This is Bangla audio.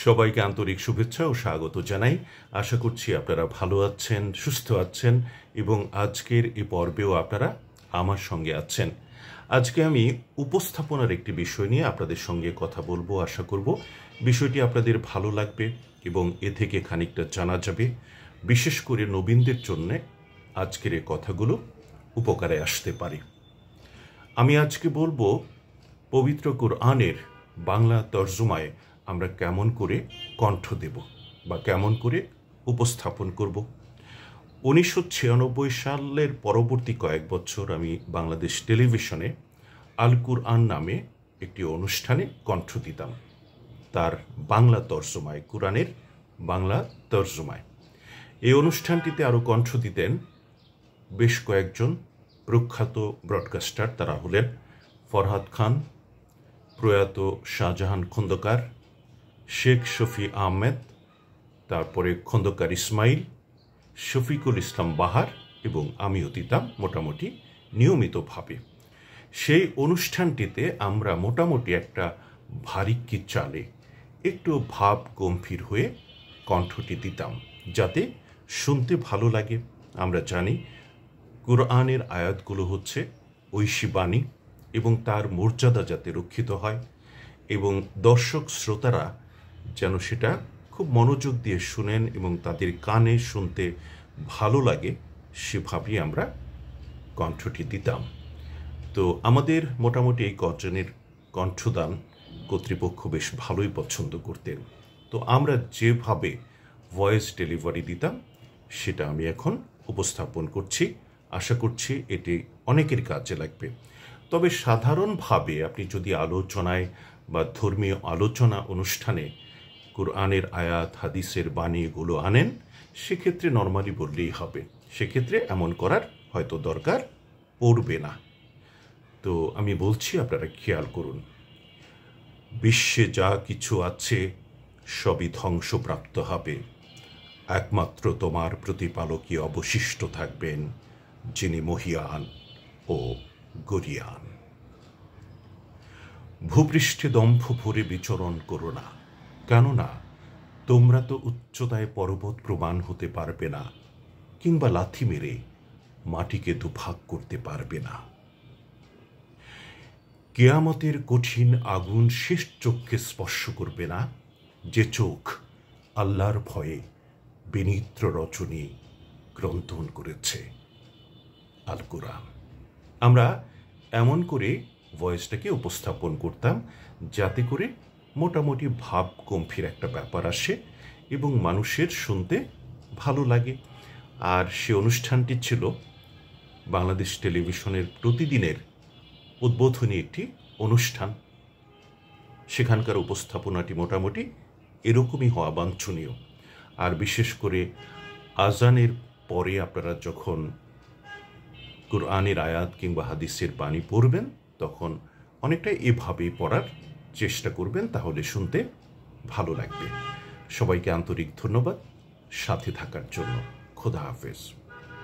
সবাইকে আন্তরিক শুভেচ্ছা ও স্বাগত জানাই। আশা করছি আপনারা ভালো আছেন, সুস্থ আছেন এবং আজকের এই পর্বেও আপনারা আমার সঙ্গে আছেন। আজকে আমি উপস্থাপনার একটি বিষয় নিয়ে আপনাদের সঙ্গে কথা বলবো। আশা করব বিষয়টি আপনাদের ভালো লাগবে এবং এ থেকে খানিকটা জানা যাবে। বিশেষ করে নবীনদের জন্য আজকের এই কথাগুলো উপকারে আসতে পারে। আমি আজকে বলবো পবিত্র কোরআনের বাংলা তর্জমায় আমরা কেমন করে কণ্ঠ দেব বা কেমন করে উপস্থাপন করব। 1996 সালের পরবর্তী কয়েক বছর আমি বাংলাদেশ টেলিভিশনে আল কুরআন নামে একটি অনুষ্ঠানে কণ্ঠ দিতাম, তার বাংলা তর্জমায়, কোরআনের বাংলা তর্জমায়। এই অনুষ্ঠানটিতে আরও কণ্ঠ দিতেন বেশ কয়েকজন প্রখ্যাত ব্রডকাস্টার। তারা হলেন ফরহাদ খান, প্রয়াত শাহজাহান খন্দকার, শেখ শফি আহমেদ, তারপরে খন্দকার ইসমাইল, শফিকুল ইসলাম বাহার এবং আমিও দিতাম মোটামুটি নিয়মিতভাবে। সেই অনুষ্ঠানটিতে আমরা মোটামুটি একটা ভারিক্কি চালে একটু ভাব গম্ভীর হয়ে কণ্ঠটি দিতাম, যাতে শুনতে ভালো লাগে। আমরা জানি কোরআনের আয়াতগুলো হচ্ছে ঐশী বাণী এবং তার মর্যাদা যাতে রক্ষিত হয় এবং দর্শক শ্রোতারা যেন সেটা খুব মনোযোগ দিয়ে শুনেন এবং তাদের কানে শুনতে ভালো লাগে, সেভাবেই আমরা কণ্ঠটি দিতাম। তো আমাদের মোটামুটি এই কজনের কণ্ঠদান কর্তৃপক্ষ বেশ ভালোই পছন্দ করতেন। তো আমরা যেভাবে ভয়েস ডেলিভারি দিতাম সেটা আমি এখন উপস্থাপন করছি। আশা করছি এটি অনেকের কাজে লাগবে। তবে সাধারণভাবে আপনি যদি আলোচনায় বা ধর্মীয় আলোচনা অনুষ্ঠানে কোরআনের আয়াত, হাদিসের বাণী এগুলো আনেন, সেক্ষেত্রে নর্মালি বললেই হবে, সেক্ষেত্রে এমন করার হয়তো দরকার পড়বে না। তো আমি বলছি, আপনারা খেয়াল করুন। বিশ্বে যা কিছু আছে সবই ধ্বংসপ্রাপ্ত হবে, একমাত্র তোমার প্রতিপালকই অবশিষ্ট থাকবেন, যিনি মহিয়ান ও গরিয়ান। ভূপৃষ্ঠে দম্ভ ভরে বিচরণ করো না, কেননা তোমরা তো উচ্চতায় পর্বত প্রমাণ হতে পারবে না, কিংবা লাথি মেরে মাটিকে দুভাগ করতে পারবে না। কেয়ামতের কঠিন আগুন শেষ চোখকে স্পর্শ করবে না, যে চোখ আল্লাহর ভয়ে বিনিদ্র রচনী গ্রন্থন করেছে। আল কুরআন। আমরা এমন করে ভয়েসটাকে উপস্থাপন করতাম যাতে করে মোটামুটি ভাব গম্ভীর একটা ব্যাপার আসে এবং মানুষের শুনতে ভালো লাগে। আর সে অনুষ্ঠানটি ছিল বাংলাদেশ টেলিভিশনের প্রতিদিনের উদ্বোধনী একটি অনুষ্ঠান। সেখানকার উপস্থাপনাটি মোটামুটি এরকমই হওয়া বাঞ্ছনীয়। আর বিশেষ করে আজানের পরে আপনারা যখন কোরআনের আয়াত কিংবা হাদিসের বাণী পড়বেন, তখন অনেকটা এভাবেই পড়ার চেষ্টা করবেন, তাহলে শুনতে ভালো লাগবে। সবাইকে আন্তরিক ধন্যবাদ সাথে থাকার জন্য। খোদা হাফেজ।